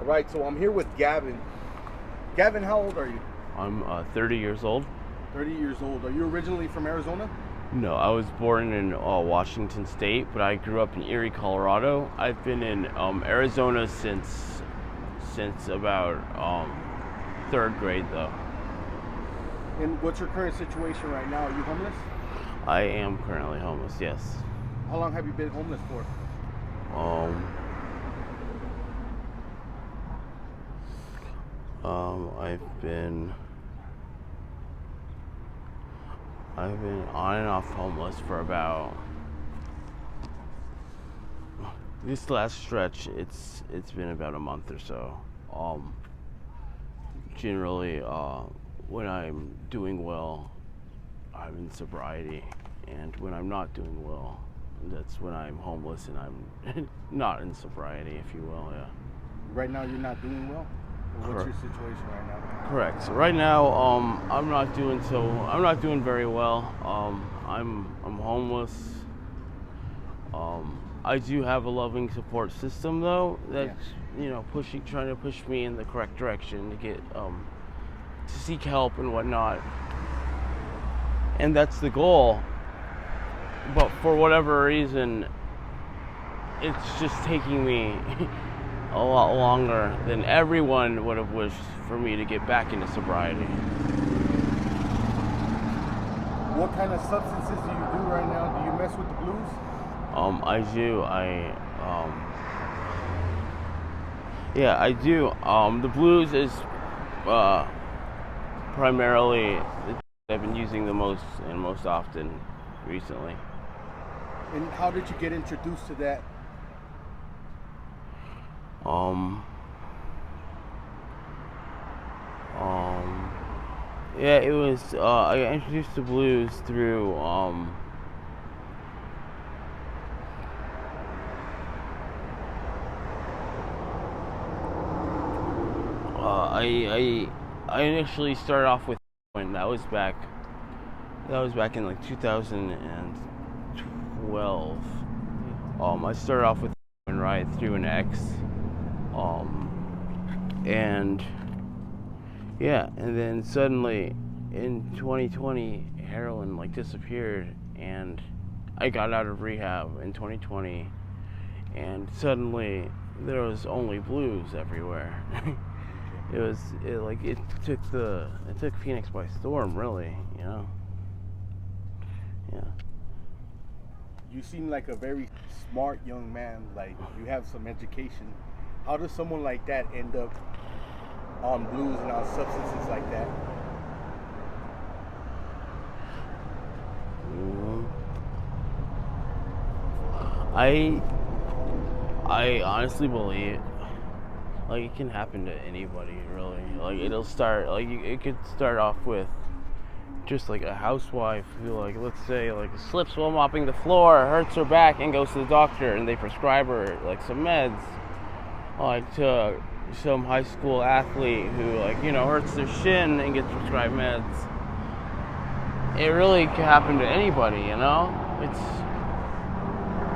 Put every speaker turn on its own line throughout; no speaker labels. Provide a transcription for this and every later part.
right, so I'm here with Gavin. Gavin, how old are you?
I'm 30 years old.
30 years old. Are you originally from Arizona?
No, I was born in Washington State, but I grew up in Erie, Colorado. I've been in Arizona since about third grade, though.
And what's your current situation right now? Are you homeless?
I am currently homeless, yes.
How long have you been homeless for?
I've been on and off homeless for about this last stretch. It's been about a month or so. Generally, when I'm doing well, I'm in sobriety, and when I'm not doing well, that's when I'm homeless and I'm not in sobriety, if you will. Yeah.
Right now, you're not doing well. Or what's your situation right now?
Correct. So right now, I'm not doing very well. I'm homeless. I do have a loving support system, though, that's trying to push me in the correct direction to get to seek help and whatnot. And that's the goal. But for whatever reason, it's just taking me a lot longer than everyone would have wished for me to get back into sobriety.
What kind of substances do you do right now? Do you mess with the blues?
I do. I do. The blues is primarily the I've been using the most and most often recently.
And how did you get introduced to that?
It was, I got introduced to blues through, I initially started off with heroin. That was back in like 2012. I started off with heroin right through an ex. And then suddenly in 2020 heroin disappeared, and I got out of rehab in 2020, and suddenly there was only blues everywhere. It took Phoenix by storm, really, Yeah.
You seem like a very smart young man, like you have some education. How does someone like that end up on blues and on substances like that?
I honestly believe it can happen to anybody, really. It'll start it could start off with just a housewife who let's say slips while mopping the floor, hurts her back, and goes to the doctor, and they prescribe her some meds. To some high school athlete who hurts their shin and gets prescribed meds. It really can happen to anybody,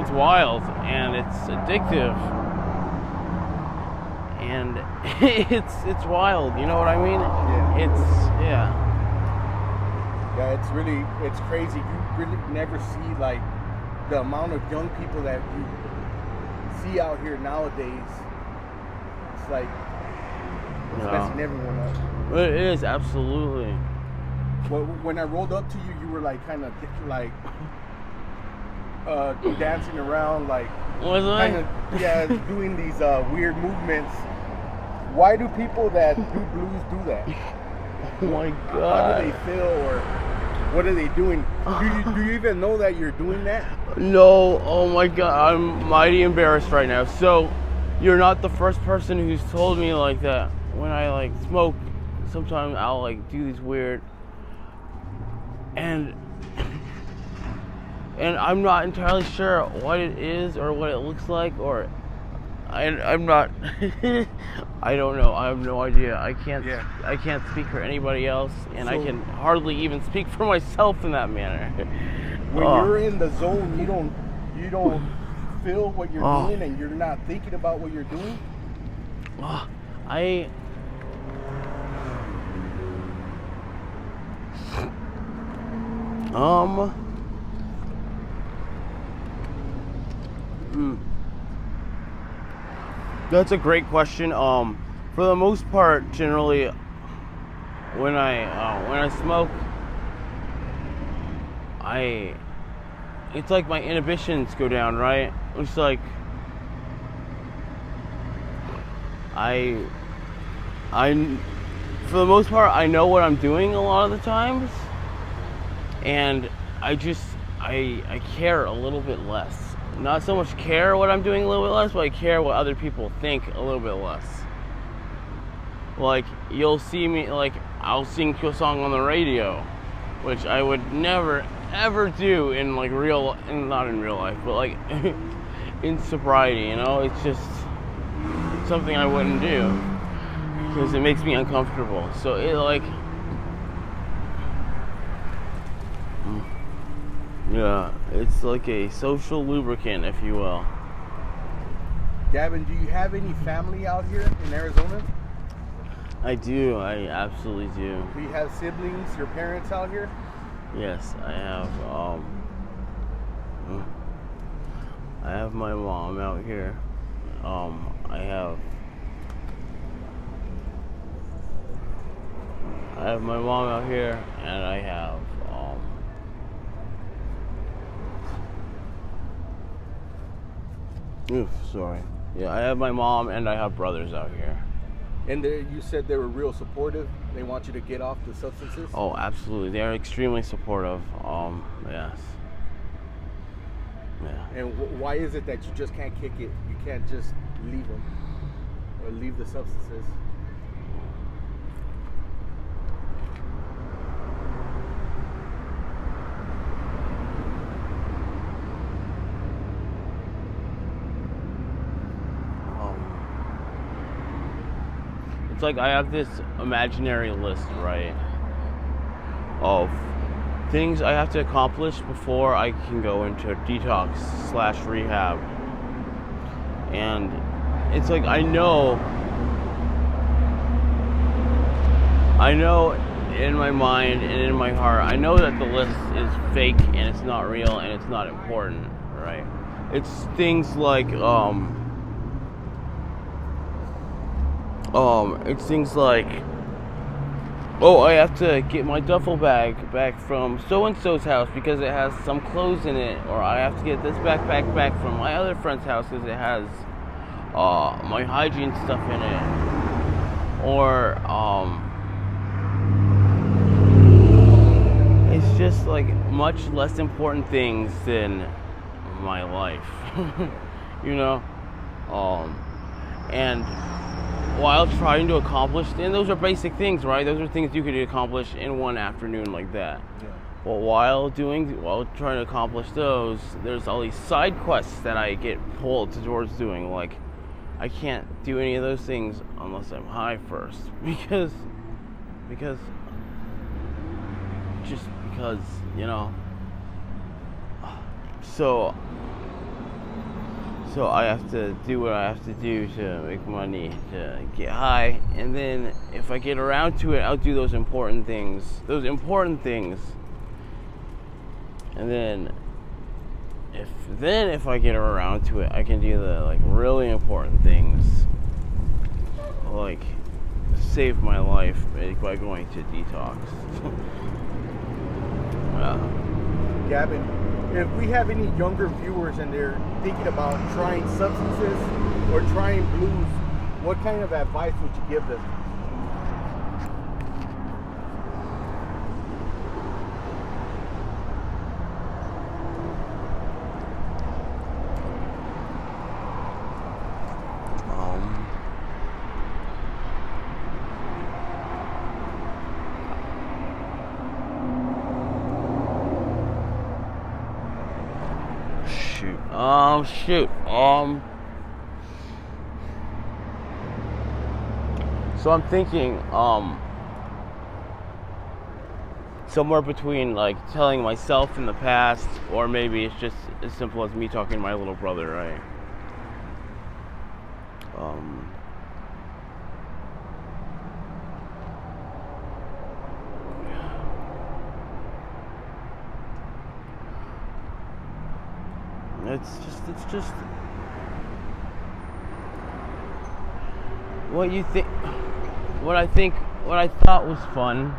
It's wild, and it's addictive, and it's wild. You know what I mean?
Yeah. It's crazy. You really never see the amount of young people that you see out here nowadays. It's it's messing everyone up.
It is, absolutely.
When I rolled up to you, you were kind of dancing around, doing these weird movements. Why do people that do blues do that?
Oh my God.
How do they feel, or what are they doing? Do you even know that you're doing that?
No. Oh my God. I'm mighty embarrassed right now. So, you're not the first person who's told me that. When I smoke, sometimes I'll do these weird, and I'm not entirely sure what it is or what it looks like, or I'm not. I don't know. I have no idea. I can't speak for anybody else, and I can hardly even speak for myself in that manner.
When you're in the zone, you don't feel what you're doing, and you're not thinking about what you're doing.
I That's a great question. For the most part, generally, when I smoke, it's like my inhibitions go down, right? It's like I for the most part, I know what I'm doing a lot of the times, and I care a little bit less. Not so much care what I'm doing a little bit less, but I care what other people think a little bit less. Like, you'll see me, like, I'll sing a song on the radio, which I would never ever do in like not in real life, but like in sobriety, you know? It's just something I wouldn't do because it makes me uncomfortable. So it like, yeah, it's like a social lubricant, if you will.
Gavin, do you have any family out here in Arizona?
I do. I absolutely do.
Do you have siblings, your parents out here?
Yes, I have. I have my mom out here. I have my mom out here, and I have sorry. Yeah, I have my mom and I have brothers out here.
And you said they were real supportive. They want you to get off the substances?
Oh, absolutely. They're extremely supportive. Yes. Yeah.
And why is it that you just can't kick it? You can't just leave them or leave the substances?
It's like I have this imaginary list, right, of things I have to accomplish before I can go into detox/rehab. And it's like I know in my mind and in my heart, I know that the list is fake and it's not real and it's not important, right? It's things like it's things like, oh, I have to get my duffel bag back from so-and-so's house because it has some clothes in it, or I have to get this backpack back from my other friend's house because it has my hygiene stuff in it, or it's just like much less important things than my life, you know, and while trying to accomplish, and those are basic things, right? Those are things you could accomplish in one afternoon like that. Yeah. But while trying to accomplish those, there's all these side quests that I get pulled towards doing. Like, I can't do any of those things unless I'm high first, because, you know. So I have to do what I have to do to make money, to get high, and then if I get around to it, I'll do those important things, and then if I get around to it, I can do the like really important things, like save my life by going to detox.
Gavin, if we have any younger viewers and they're thinking about trying substances or trying blues, what kind of advice would you give them? So I'm thinking, somewhere between like telling myself in the past, or maybe it's just as simple as me talking to my little brother, right?
it's just what you think. What I thought was fun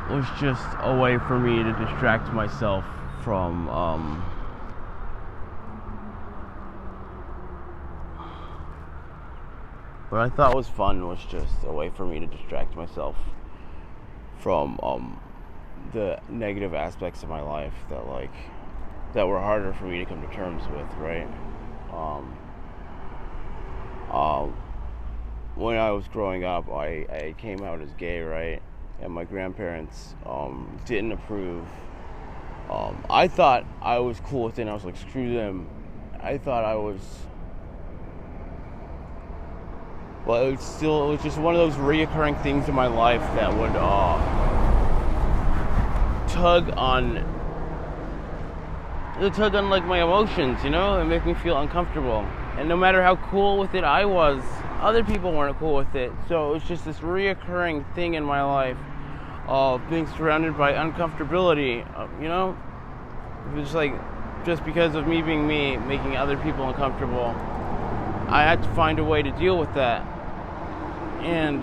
was just a way for me to distract myself from what I thought was fun was just a way for me to distract myself from the negative aspects of my life that were harder for me to come to terms with, right? When I was growing up, I came out as gay, right? And my grandparents didn't approve. I thought I was cool with it, and I was like, screw them. I thought I was... But it was just one of those reoccurring things in my life that would tug on like my emotions, you know, and make me feel uncomfortable. And no matter how cool with it I was, other people weren't cool with it. So it was just this reoccurring thing in my life of being surrounded by uncomfortability, you know? It was like, just because of me being me, making other people uncomfortable, I had to find a way to deal with that. And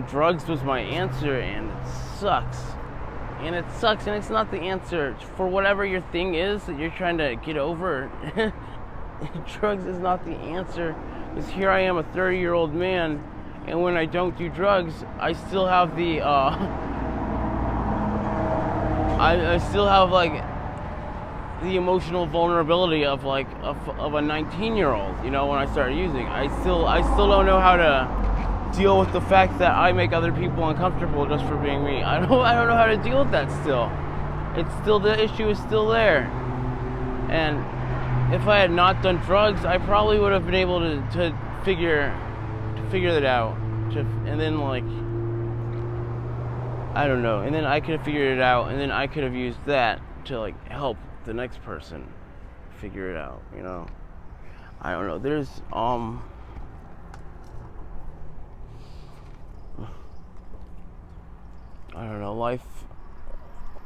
drugs was my answer, and it sucks. And it's not the answer for whatever your thing is that you're trying to get over. Drugs is not the answer. Because here I am, a 30-year-old man, and when I don't do drugs, I still have the I still have like the emotional vulnerability of like of a 19-year-old, you know, when I started using. I still don't know how to deal with the fact that I make other people uncomfortable just for being me. I don't know how to deal with that still. It's still, the issue is still there. And if I had not done drugs, I probably would have been able to figure that out. And then like, I don't know. And then I could have figured it out, and then I could have used that to like help the next person figure it out, you know. I don't know. There's I don't know,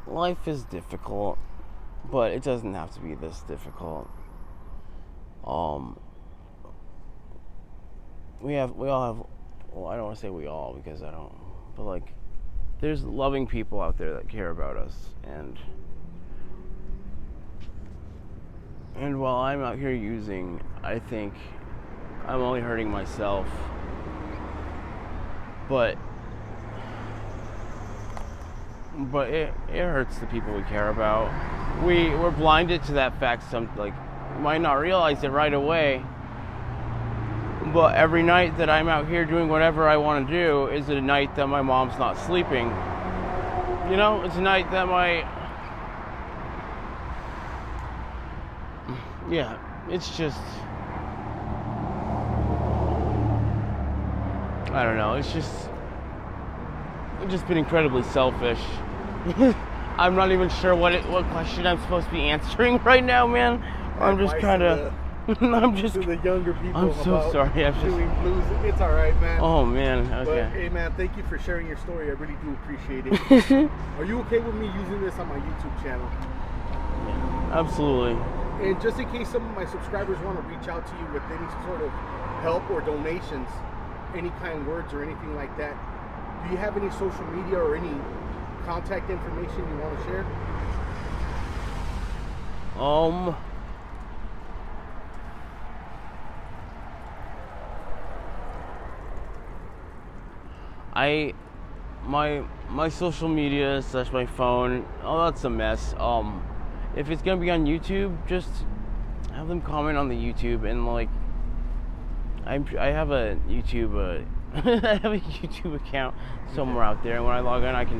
life is difficult, but it doesn't have to be this difficult. We all have, well, I don't want to say we all, because I don't, but like, there's loving people out there that care about us, and while I'm out here using, I think I'm only hurting myself. But it hurts the people we care about. We're blinded to that fact. Might not realize it right away, but every night that I'm out here doing whatever I want to do is a night that my mom's not sleeping. You know, it's a night that it's just, I don't know, it's just, I've just been incredibly selfish. I'm not even sure what question I'm supposed to be answering right now, man. I'm just kind of, I'm just
to the younger people.
I'm so sorry.
Doing blues. It's all right, man.
Oh man. Okay.
But hey, man, thank you for sharing your story. I really do appreciate it. Are you okay with me using this on my YouTube channel?
Yeah, absolutely.
And just in case some of my subscribers want to reach out to you with any sort of help or donations, any kind words or anything like that, do you have any social media or any contact information you want to share? My social media / my phone, that's a mess. If it's gonna be on YouTube, just have them comment on the YouTube, and like, I have a YouTube I have a YouTube account somewhere out there, and when I log in, I can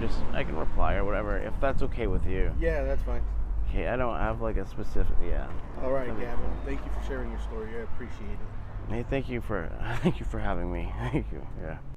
reply or whatever, if that's okay with you. Yeah, that's fine.
Okay, I don't have like a specific, yeah.
All right, Gavin. Thank you for sharing your story. I appreciate it.
Hey, thank you for having me. Thank you. Yeah.